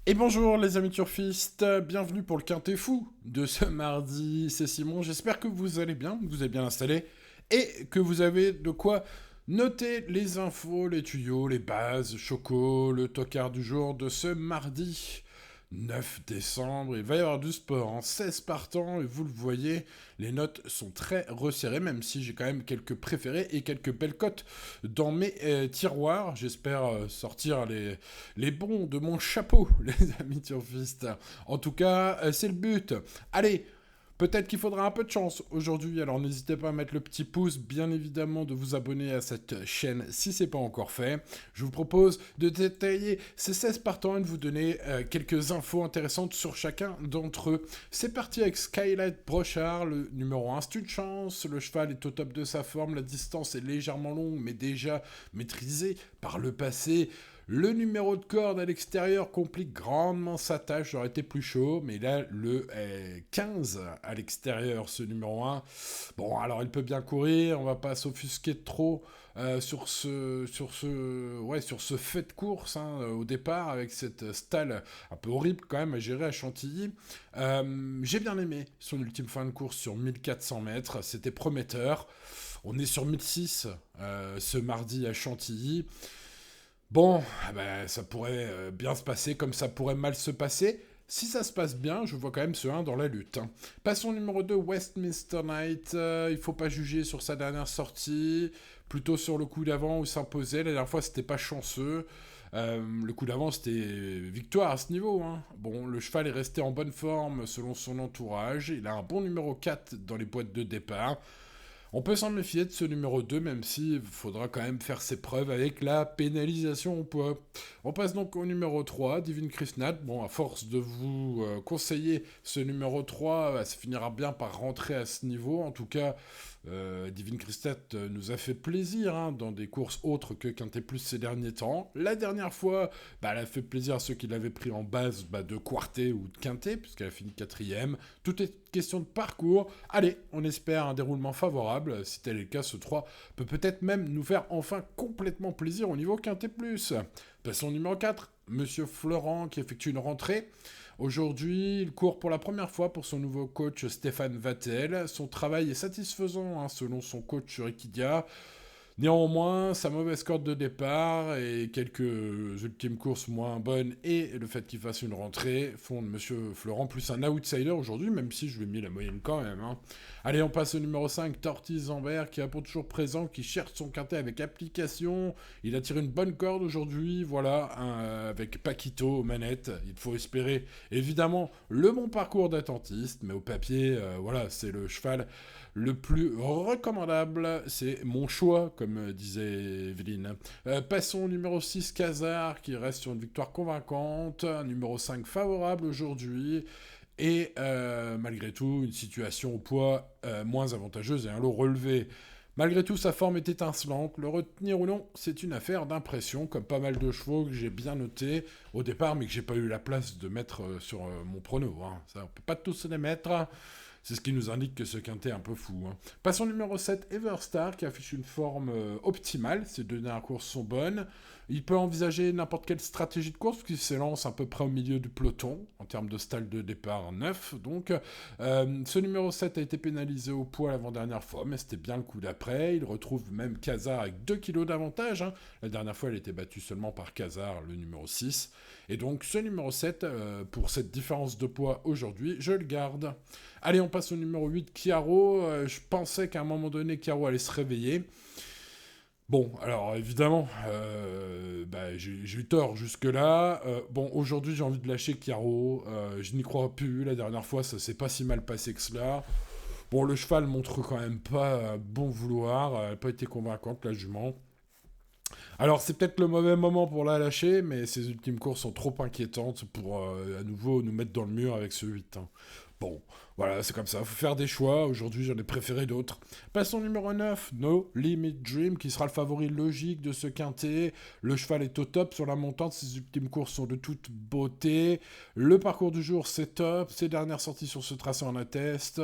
Et bonjour les amis turfistes, bienvenue pour le Quintet Fou de ce mardi, c'est Simon, j'espère que vous allez bien, que vous êtes bien installés et que vous avez de quoi noter les infos, les tuyaux, les bases, Choco, le tocard du jour de ce mardi 9 décembre. Il va y avoir du sport en 16 partants et vous le voyez, les notes sont très resserrées, même si j'ai quand même quelques préférés et quelques belles cotes dans mes tiroirs. J'espère sortir les bons de mon chapeau, les amis turfistes. En tout cas, c'est le but. Allez, peut-être qu'il faudra un peu de chance aujourd'hui, alors n'hésitez pas à mettre le petit pouce, bien évidemment de vous abonner à cette chaîne si c'est pas encore fait. Je vous propose de détailler ces 16 partants et de vous donner quelques infos intéressantes sur chacun d'entre eux. C'est parti avec Skylight Brochard, le numéro 1, c'est une chance, le cheval est au top de sa forme, la distance est légèrement longue mais déjà maîtrisée par le passé. Le numéro de corde à l'extérieur complique grandement sa tâche, j'aurais été plus chaud, mais là, le 15 à l'extérieur, ce numéro 1. Bon, alors il peut bien courir, on va pas s'offusquer trop sur ce fait de course au départ, avec cette stalle un peu horrible quand même à gérer à Chantilly. J'ai bien aimé son ultime fin de course sur 1400 mètres, c'était prometteur. On est sur 1006 ce mardi à Chantilly. Bon, ben, ça pourrait bien se passer comme ça pourrait mal se passer. Si ça se passe bien, je vois quand même ce 1 dans la lutte. Passons au numéro 2, Westminster Knight. Il faut pas juger sur sa dernière sortie, plutôt sur le coup d'avant où s'imposait. La dernière fois, c'était pas chanceux. Le coup d'avant, c'était victoire à ce niveau. Bon, le cheval est resté en bonne forme selon son entourage. Il a un bon numéro 4 dans les boîtes de départ. On peut s'en méfier de ce numéro 2, même s'il faudra quand même faire ses preuves avec la pénalisation au poids. On passe donc au numéro 3, Divine Krishnat. Bon, à force de vous conseiller ce numéro 3, ça finira bien par rentrer à ce niveau. En tout cas, Divine Krishnat nous a fait plaisir dans des courses autres que Quintet Plus ces derniers temps. La dernière fois, elle a fait plaisir à ceux qui l'avaient pris en base de Quartet ou de Quintet, puisqu'elle a fini 4ème. Tout est question de parcours. Allez, on espère un déroulement favorable. Si tel est le cas, ce 3 peut peut-être même nous faire enfin complètement plaisir au niveau Quintet Plus. Passons au numéro 4, Monsieur Florent qui effectue une rentrée. Aujourd'hui, il court pour la première fois pour son nouveau coach Stéphane Vattel. Son travail est satisfaisant selon son coach Riquidia. Néanmoins, sa mauvaise corde de départ et quelques ultimes courses moins bonnes et le fait qu'il fasse une rentrée font de Monsieur Florent plus un outsider aujourd'hui, même si je lui ai mis la moyenne quand même. Allez, on passe au numéro 5, Tortis Zambert, qui a pour toujours présent, qui cherche son quintet avec application. Il a tiré une bonne corde aujourd'hui, voilà, avec Paquito aux manettes. Il faut espérer, évidemment, le bon parcours d'attentiste, mais au papier, voilà, c'est le cheval le plus recommandable, c'est mon choix, comme disait Evelyne. Passons au numéro 6, Casar, qui reste sur une victoire convaincante. Numéro 5, favorable aujourd'hui. Et malgré tout, une situation au poids moins avantageuse et un lot relevé. Malgré tout, sa forme est étincelante. Le retenir ou non, c'est une affaire d'impression, comme pas mal de chevaux que j'ai bien notés au départ, mais que j'ai pas eu la place de mettre sur mon prono. Ça, on peut pas tous les mettre. C'est ce qui nous indique que ce quintet est un peu fou. Passons au numéro 7, Everstar, qui affiche une forme optimale. Ses deux dernières courses sont bonnes. Il peut envisager n'importe quelle stratégie de course, puisqu'il s'élance à peu près au milieu du peloton, en termes de style de départ neuf. Donc, ce numéro 7 a été pénalisé au poids l'avant-dernière fois, mais c'était bien le coup d'après. Il retrouve même Casar avec 2 kilos d'avantage. La dernière fois, elle était battue seulement par Casar, le numéro 6. Et donc, ce numéro 7, pour cette différence de poids aujourd'hui, je le garde. Allez, on passe au numéro 8, Chiaro. Je pensais qu'à un moment donné, Chiaro allait se réveiller. Bon, alors évidemment, j'ai eu tort jusque-là. Bon, aujourd'hui, j'ai envie de lâcher Chiaro. Je n'y crois plus. La dernière fois, ça s'est pas si mal passé que cela. Bon, le cheval montre quand même pas bon vouloir. Elle n'a pas été convaincante, la jument. Alors, c'est peut-être le mauvais moment pour la lâcher, mais ses ultimes courses sont trop inquiétantes pour à nouveau nous mettre dans le mur avec ce 8. Bon, voilà, c'est comme ça, faut faire des choix. Aujourd'hui, j'en ai préféré d'autres. Passons au numéro 9, No Limit Dream, qui sera le favori logique de ce quintet. Le cheval est au top sur la montante, ses ultimes courses sont de toute beauté. Le parcours du jour, c'est top. Ses dernières sorties sur ce tracé en attestent.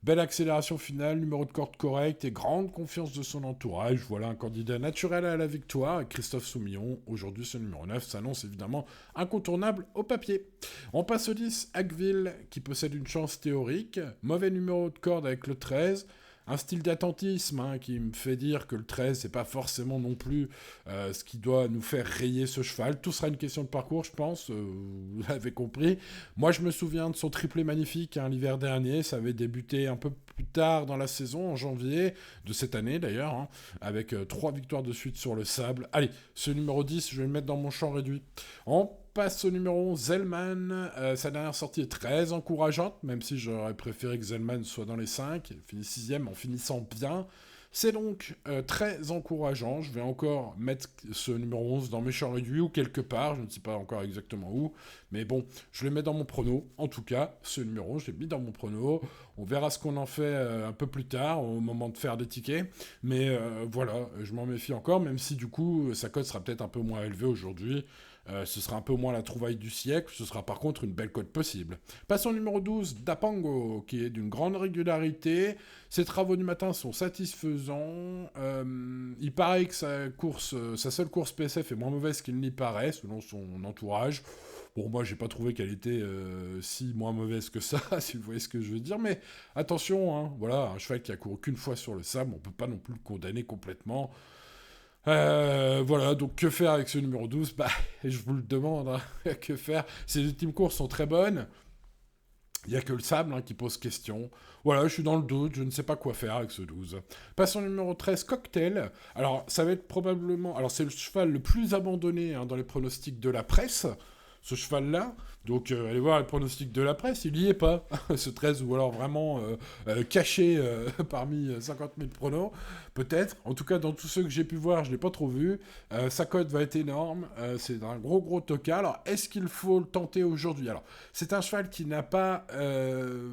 Belle accélération finale, numéro de corde correct et grande confiance de son entourage. Voilà un candidat naturel à la victoire. Christophe Soumillon, aujourd'hui ce numéro 9, s'annonce évidemment incontournable au papier. On passe au 10, Hackville, qui possède une chance théorique. Mauvais numéro de corde avec le 13. Un style d'attentisme qui me fait dire que le 13, c'est pas forcément non plus ce qui doit nous faire rayer ce cheval. Tout sera une question de parcours, je pense, vous l'avez compris. Moi, je me souviens de son triplé magnifique l'hiver dernier. Ça avait débuté un peu plus tard dans la saison, en janvier de cette année d'ailleurs, avec 3 victoires de suite sur le sable. Allez, ce numéro 10, je vais le mettre dans mon champ réduit. On passe au numéro 11, Zellman. Sa dernière sortie est très encourageante, même si j'aurais préféré que Zellman soit dans les 5. Il finit 6ème en finissant bien. C'est donc très encourageant. Je vais encore mettre ce numéro 11 dans mes champs réduits ou quelque part, je ne sais pas encore exactement où. Mais bon, je le mets dans mon prono. En tout cas, ce numéro 11, je l'ai mis dans mon prono. On verra ce qu'on en fait un peu plus tard, au moment de faire des tickets. Mais voilà, je m'en méfie encore, même si du coup, sa cote sera peut-être un peu moins élevée aujourd'hui. Ce sera un peu moins la trouvaille du siècle, ce sera par contre une belle cote possible. Passons au numéro 12, Dapango, qui est d'une grande régularité. Ses travaux du matin sont satisfaisants. Il paraît que sa seule course PSF est moins mauvaise qu'il n'y paraît, selon son entourage. Bon, moi, j'ai pas trouvé qu'elle était si moins mauvaise que ça, si vous voyez ce que je veux dire. Mais attention, voilà, un cheval qui a couru qu'une fois sur le sable, on peut pas non plus le condamner complètement. Voilà, donc que faire avec ce numéro 12 ? Je vous le demande, que faire ? Ces ultimes courses sont très bonnes. Il n'y a que le sable qui pose question. Voilà, je suis dans le doute, je ne sais pas quoi faire avec ce 12. Passons au numéro 13, Cocktail. Alors, ça va être probablement... Alors, c'est le cheval le plus abandonné dans les pronostics de la presse, ce cheval-là. Donc, allez voir les pronostics de la presse, il n'y est pas, ce 13, ou alors vraiment caché parmi 50 000 pronos, peut-être. En tout cas, dans tous ceux que j'ai pu voir, je ne l'ai pas trop vu. Sa cote va être énorme, c'est un gros tocard. Alors, est-ce qu'il faut le tenter aujourd'hui ? Alors, c'est un cheval qui n'a pas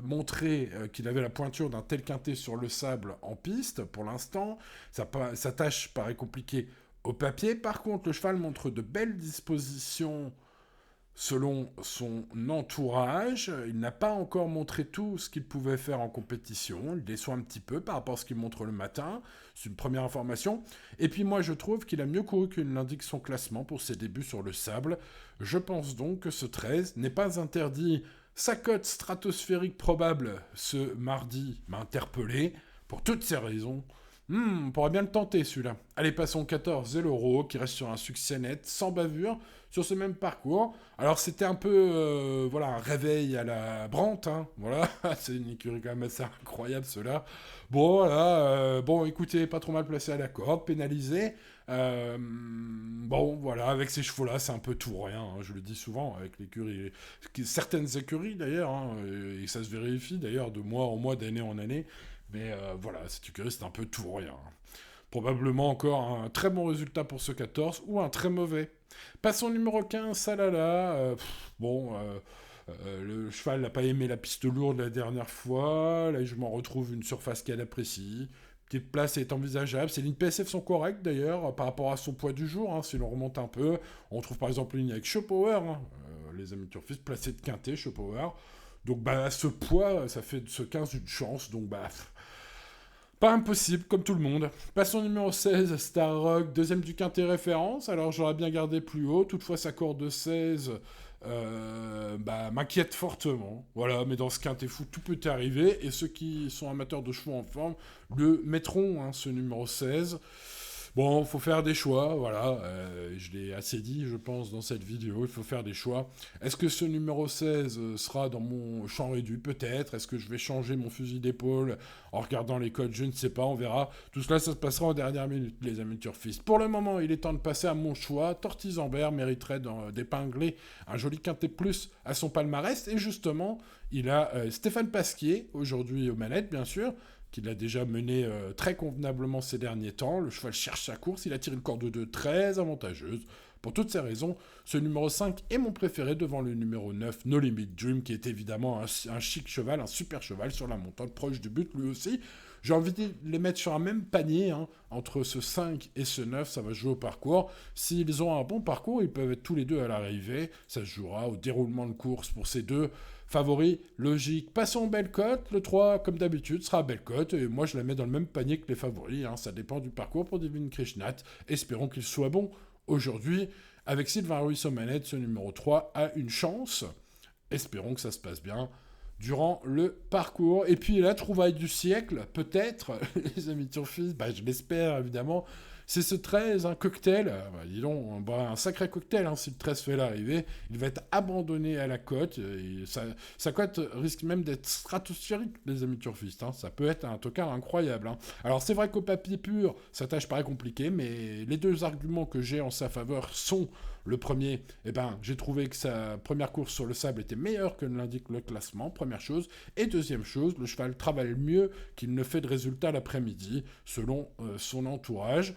montré qu'il avait la pointure d'un tel quintet sur le sable en piste, pour l'instant. Sa tâche paraît compliquée au papier. Par contre, le cheval montre de belles dispositions selon son entourage. Il n'a pas encore montré tout ce qu'il pouvait faire en compétition. Il déçoit un petit peu par rapport à ce qu'il montre le matin. C'est une première information. Et puis moi, je trouve qu'il a mieux couru qu'il ne l'indique son classement pour ses débuts sur le sable. Je pense donc que ce 13 n'est pas interdit. Sa cote stratosphérique probable ce mardi m'a interpellé. Pour toutes ces raisons, on pourrait bien le tenter celui-là. Allez, passons 14, Zelloro, qui reste sur un succès net, sans bavure, sur ce même parcours. Alors c'était un peu un réveil à la Brandt, voilà, c'est une écurie quand même assez incroyable ceux-là. Bon voilà, écoutez, pas trop mal placé à la corde, pénalisé. Voilà, avec ces chevaux-là, c'est un peu tout ou rien, je le dis souvent, avec l'écurie, certaines écuries d'ailleurs, et ça se vérifie d'ailleurs de mois en mois, d'année en année. Mais voilà, cette écurie, c'est un peu tout ou rien. Probablement encore un très bon résultat pour ce 14 ou un très mauvais. Passons au numéro 15, Salala. Le cheval n'a pas aimé la piste lourde la dernière fois. Là, je m'en retrouve une surface qu'elle apprécie. Petite place est envisageable. Ses lignes PSF sont correctes d'ailleurs par rapport à son poids du jour. Si l'on remonte un peu, on trouve par exemple une ligne avec Schopower. Les amis turfistes placés de quintet, Schopower. Donc à ce poids, ça fait de ce 15 une chance. Donc pas impossible, comme tout le monde. Passons au numéro 16, Star Rock, deuxième du quintet référence. Alors j'aurais bien gardé plus haut. Toutefois, sa corde de 16 m'inquiète fortement. Voilà, mais dans ce quintet fou, tout peut arriver. Et ceux qui sont amateurs de chevaux en forme le mettront, ce numéro 16. Bon, il faut faire des choix, voilà. Je l'ai assez dit, je pense, dans cette vidéo. Il faut faire des choix. Est-ce que ce numéro 16 sera dans mon champ réduit ? Peut-être. Est-ce que je vais changer mon fusil d'épaule en regardant les codes ? Je ne sais pas, on verra. Tout cela, ça se passera en dernière minute, les amis turfistes. Pour le moment, il est temps de passer à mon choix. Tortizambert mériterait d'épingler un joli quintet plus à son palmarès. Et justement, il a Stéphane Pasquier, aujourd'hui aux manettes, bien sûr, qu'il a déjà mené très convenablement ces derniers temps. Le cheval cherche sa course, il a tiré une corde de 2 très avantageuse. Pour toutes ces raisons, ce numéro 5 est mon préféré devant le numéro 9, No Limit Dream, qui est évidemment un chic cheval, un super cheval sur la montante proche du but lui aussi. J'ai envie de les mettre sur un même panier, hein, entre ce 5 et ce 9, ça va se jouer au parcours. S'ils ont un bon parcours, ils peuvent être tous les deux à l'arrivée. Ça se jouera au déroulement de course pour ces deux favoris. Logique, passons belle cote. Le 3, comme d'habitude, sera belle cote. Et moi, je la mets dans le même panier que les favoris. Hein. Ça dépend du parcours pour Divine Krishnat. Espérons qu'il soit bon aujourd'hui. Avec Sylvain Ruiz aux manettes, ce numéro 3 a une chance. Espérons que ça se passe bien durant le parcours. Et puis la trouvaille du siècle, peut-être, les amis turfistes, je l'espère évidemment, c'est ce 13, un cocktail, dis donc, on boit un sacré cocktail si le 13 fait l'arrivée, il va être abandonné à la cote, et sa cote risque même d'être stratosphérique, les amis turfistes, ça peut être un tocard incroyable. Alors c'est vrai qu'au papier pur, sa tâche paraît compliquée, mais les deux arguments que j'ai en sa faveur sont: le premier, j'ai trouvé que sa première course sur le sable était meilleure que ne l'indique le classement, première chose. Et deuxième chose, le cheval travaille mieux qu'il ne fait de résultats l'après-midi, selon son entourage.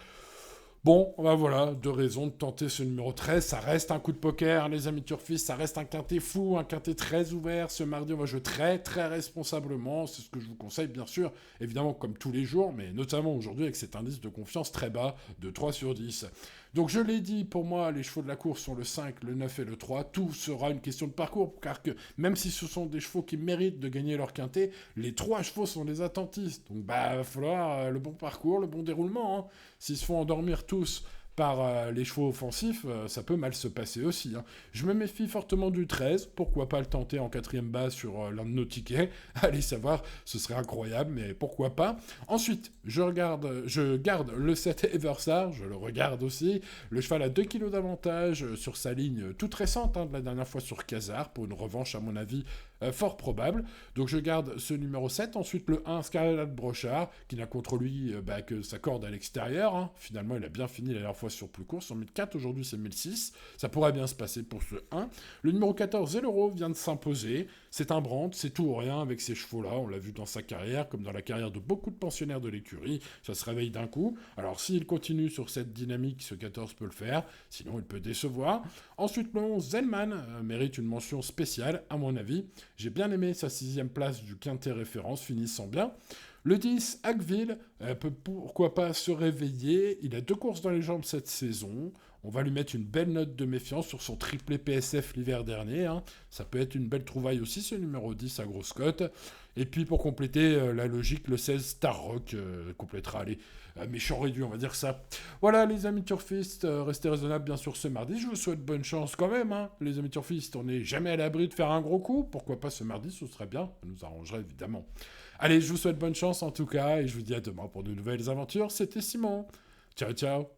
Bon, voilà, deux raisons de tenter ce numéro 13. Ça reste un coup de poker, les amis turfistes. Ça reste un quintet fou, un quintet très ouvert. Ce mardi, on va jouer très, très responsablement. C'est ce que je vous conseille, bien sûr. Évidemment, comme tous les jours, mais notamment aujourd'hui avec cet indice de confiance très bas de 3 sur 10. Donc, je l'ai dit, pour moi, les chevaux de la course sont le 5, le 9 et le 3. Tout sera une question de parcours, car que même si ce sont des chevaux qui méritent de gagner leur quintet, les 3 chevaux sont des attentistes. Donc, il va falloir le bon parcours, le bon déroulement. S'ils se font endormir tous par les chevaux offensifs, ça peut mal se passer aussi. Je me méfie fortement du 13, pourquoi pas le tenter en 4ème base sur l'un de nos tickets, allez savoir, ce serait incroyable, mais pourquoi pas. Ensuite, je garde le 7 Everstar, je le regarde aussi, le cheval a 2 kilos d'avantage sur sa ligne toute récente, de la dernière fois sur Khazar, pour une revanche à mon avis fort probable. Donc je garde ce numéro 7. Ensuite le 1, Scarlett Brochard, qui n'a contre lui que sa corde à l'extérieur. Finalement, il a bien fini la dernière fois sur plus court. Sur 1004, aujourd'hui c'est 1006. Ça pourrait bien se passer pour ce 1. Le numéro 14, Zelero, vient de s'imposer. C'est un brand, c'est tout ou rien avec ces chevaux-là. On l'a vu dans sa carrière, comme dans la carrière de beaucoup de pensionnaires de l'écurie. Ça se réveille d'un coup. Alors s'il continue sur cette dynamique, ce 14 peut le faire. Sinon, il peut décevoir. Ensuite, le 11, Zellman, mérite une mention spéciale, à mon avis. J'ai bien aimé sa 6ème place du quintet référence, finissant bien. Le 10, Hackville, peut pourquoi pas se réveiller. Il a 2 courses dans les jambes cette saison. On va lui mettre une belle note de méfiance sur son triplé PSF l'hiver dernier. Ça peut être une belle trouvaille aussi, ce numéro 10 à grosse cote. Et puis pour compléter la logique, le 16, Star Rock complétera les méchants réduits, on va dire ça. Voilà les amis turfistes, restez raisonnables bien sûr ce mardi. Je vous souhaite bonne chance quand même, les amis turfistes. On n'est jamais à l'abri de faire un gros coup. Pourquoi pas ce mardi, ce serait bien. Ça nous arrangerait évidemment. Allez, je vous souhaite bonne chance en tout cas et je vous dis à demain pour de nouvelles aventures. C'était Simon. Ciao, ciao.